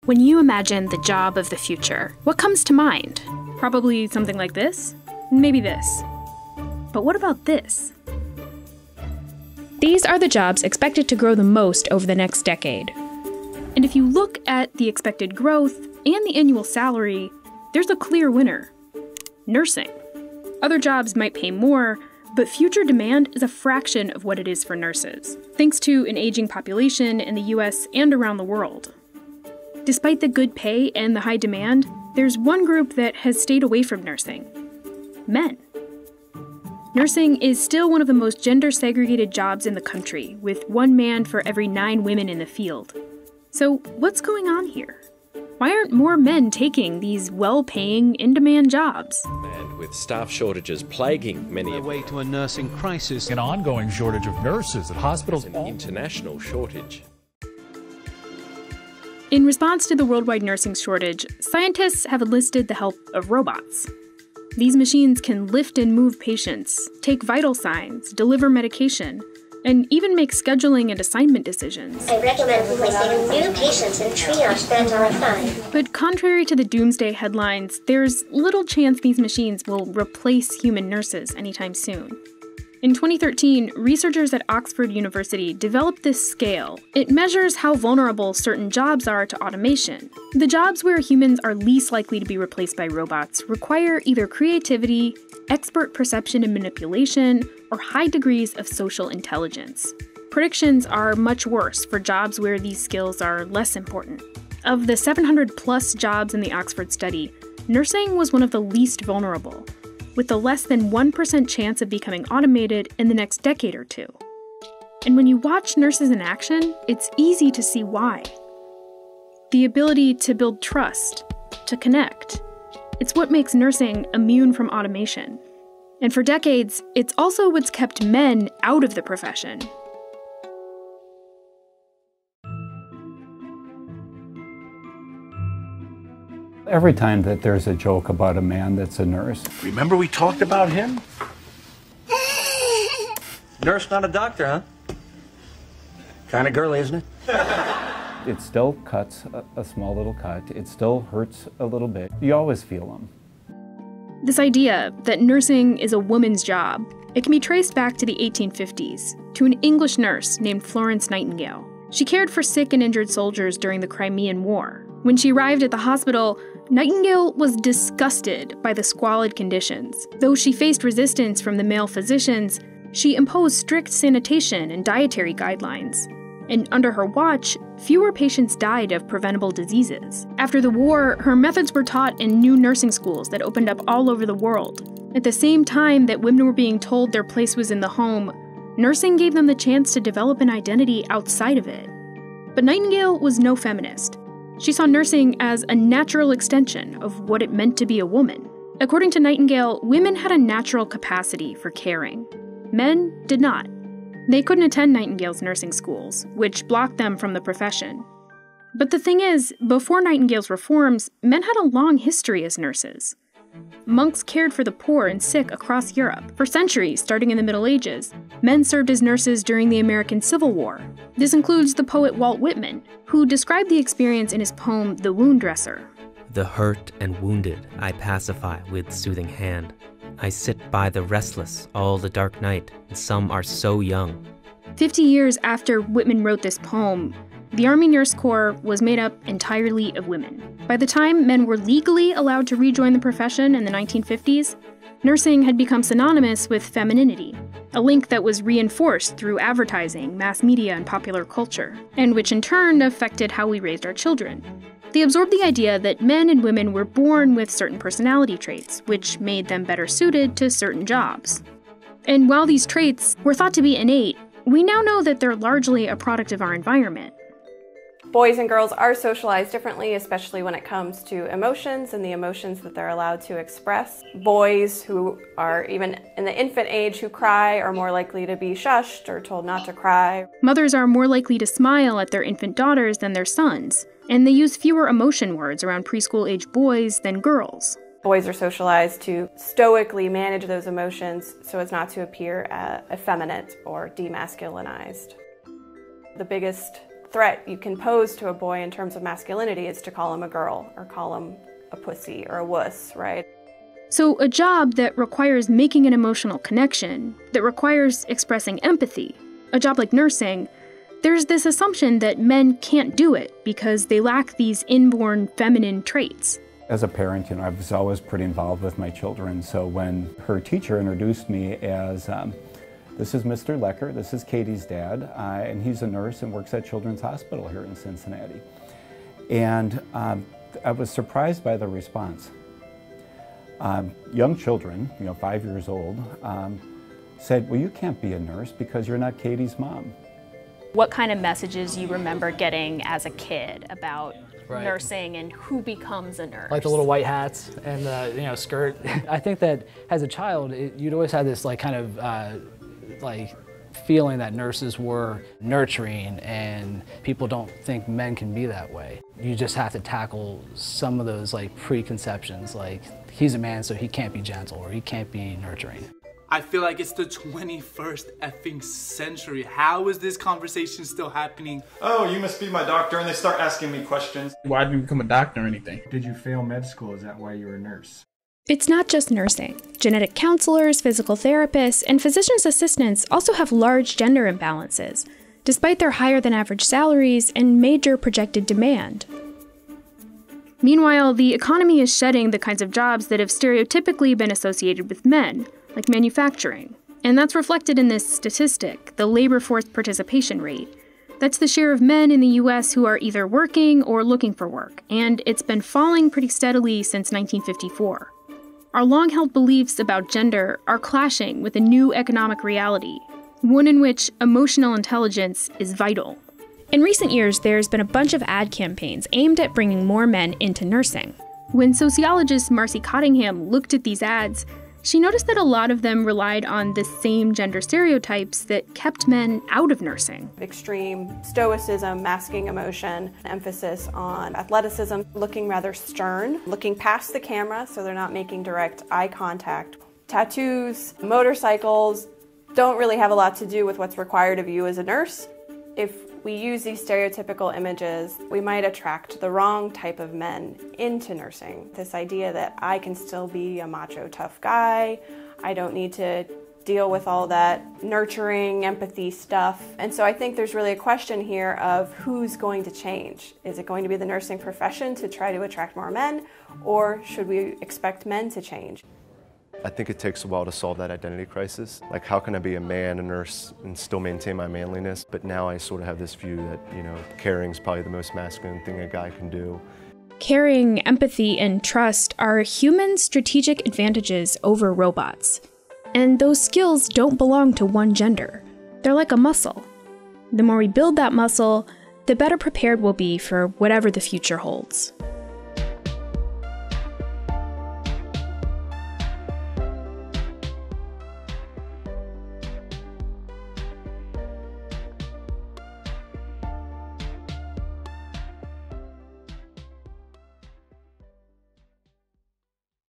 When you imagine the job of the future, what comes to mind? Probably something like this? Maybe this. But what about this? These are the jobs expected to grow the most over the next decade. And if you look at the expected growth and the annual salary, there's a clear winner: nursing. Other jobs might pay more, but future demand is a fraction of what it is for nurses, thanks to an aging population in the US and around the world. Despite the good pay and the high demand, there's one group that has stayed away from nursing: men. Nursing is still one of the most gender-segregated jobs in the country, with 1 man for every 9 women in the field. So what's going on here? Why aren't more men taking these well-paying, in-demand jobs? And with staff shortages plaguing many of way to a nursing crisis. An ongoing shortage of nurses at hospitals. An international shortage. In response to the worldwide nursing shortage, scientists have enlisted the help of robots. These machines can lift and move patients, take vital signs, deliver medication, and even make scheduling and assignment decisions. I recommend placing new patients in triage bed number 5. But contrary to the doomsday headlines, there's little chance these machines will replace human nurses anytime soon. In 2013, researchers at Oxford University developed this scale. It measures how vulnerable certain jobs are to automation. The jobs where humans are least likely to be replaced by robots require either creativity, expert perception and manipulation, or high degrees of social intelligence. Predictions are much worse for jobs where these skills are less important. Of the 700-plus jobs in the Oxford study, nursing was one of the least vulnerable, with a less than 1% chance of becoming automated in the next decade or two. And when you watch nurses in action, it's easy to see why. The ability to build trust, to connect, it's what makes nursing immune from automation. And for decades, it's also what's kept men out of the profession. Every time that there's a joke about a man that's a nurse. Remember we talked about him? Nurse, not a doctor, huh? Kind of girly, isn't it? It still cuts a small little cut. It still hurts a little bit. You always feel them. This idea that nursing is a woman's job, it can be traced back to the 1850s, to an English nurse named Florence Nightingale. She cared for sick and injured soldiers during the Crimean War. When she arrived at the hospital, Nightingale was disgusted by the squalid conditions. Though she faced resistance from the male physicians, she imposed strict sanitation and dietary guidelines. And under her watch, fewer patients died of preventable diseases. After the war, her methods were taught in new nursing schools that opened up all over the world. At the same time that women were being told their place was in the home, nursing gave them the chance to develop an identity outside of it. But Nightingale was no feminist. She saw nursing as a natural extension of what it meant to be a woman. According to Nightingale, women had a natural capacity for caring. Men did not. They couldn't attend Nightingale's nursing schools, which blocked them from the profession. But the thing is, before Nightingale's reforms, men had a long history as nurses. Monks cared for the poor and sick across Europe. For centuries, starting in the Middle Ages, men served as nurses during the American Civil War. This includes the poet Walt Whitman, who described the experience in his poem The Wound Dresser. The hurt and wounded I pacify with soothing hand. I sit by the restless all the dark night, and some are so young. 50 years after Whitman wrote this poem, the Army Nurse Corps was made up entirely of women. By the time men were legally allowed to rejoin the profession in the 1950s, nursing had become synonymous with femininity, a link that was reinforced through advertising, mass media, and popular culture, and which in turn affected how we raised our children. They absorbed the idea that men and women were born with certain personality traits, which made them better suited to certain jobs. And while these traits were thought to be innate, we now know that they're largely a product of our environment. Boys and girls are socialized differently, especially when it comes to emotions and the emotions that they're allowed to express. Boys who are even in the infant age who cry are more likely to be shushed or told not to cry. Mothers are more likely to smile at their infant daughters than their sons, and they use fewer emotion words around preschool-age boys than girls. Boys are socialized to stoically manage those emotions so as not to appear effeminate or demasculinized. The biggest threat you can pose to a boy in terms of masculinity is to call him a girl or call him a pussy or a wuss, right? So a job that requires making an emotional connection, that requires expressing empathy, a job like nursing, there's this assumption that men can't do it because they lack these inborn feminine traits. As a parent, I was always pretty involved with my children, so when her teacher introduced me as, this is Mr. Lecker, this is Katie's dad, and he's a nurse and works at Children's Hospital here in Cincinnati. And I was surprised by the response. Young children, 5 years old, said, well, you can't be a nurse because you're not Katie's mom. What kind of messages you remember getting as a kid about nursing and who becomes a nurse? Like the little white hats and the skirt. I think that as a child, you'd always have this kind of feeling that nurses were nurturing, and people don't think men can be that way. You just have to tackle some of those preconceptions, like he's a man so he can't be gentle or he can't be nurturing. I feel like it's the 21st effing century. How is this conversation still happening? Oh, you must be my doctor, and they start asking me questions. Why didn't you become a doctor or anything? Did you fail med school? Is that why you're a nurse? It's not just nursing. Genetic counselors, physical therapists, and physician's assistants also have large gender imbalances, despite their higher than average salaries and major projected demand. Meanwhile, the economy is shedding the kinds of jobs that have stereotypically been associated with men, like manufacturing. And that's reflected in this statistic, the labor force participation rate. That's the share of men in the US who are either working or looking for work, and it's been falling pretty steadily since 1954. Our long-held beliefs about gender are clashing with a new economic reality, one in which emotional intelligence is vital. In recent years, there's been a bunch of ad campaigns aimed at bringing more men into nursing. When sociologist Marcy Cottingham looked at these ads, she noticed that a lot of them relied on the same gender stereotypes that kept men out of nursing. Extreme stoicism, masking emotion, emphasis on athleticism, looking rather stern, looking past the camera so they're not making direct eye contact. Tattoos, motorcycles don't really have a lot to do with what's required of you as a nurse. If we use these stereotypical images, we might attract the wrong type of men into nursing. This idea that I can still be a macho, tough guy, I don't need to deal with all that nurturing, empathy stuff. And so I think there's really a question here of who's going to change. Is it going to be the nursing profession to try to attract more men, or should we expect men to change? I think it takes a while to solve that identity crisis. Like, how can I be a man, a nurse, and still maintain my manliness? But now I sort of have this view that, caring is probably the most masculine thing a guy can do. Caring, empathy, and trust are human strategic advantages over robots. And those skills don't belong to one gender. They're like a muscle. The more we build that muscle, the better prepared we'll be for whatever the future holds.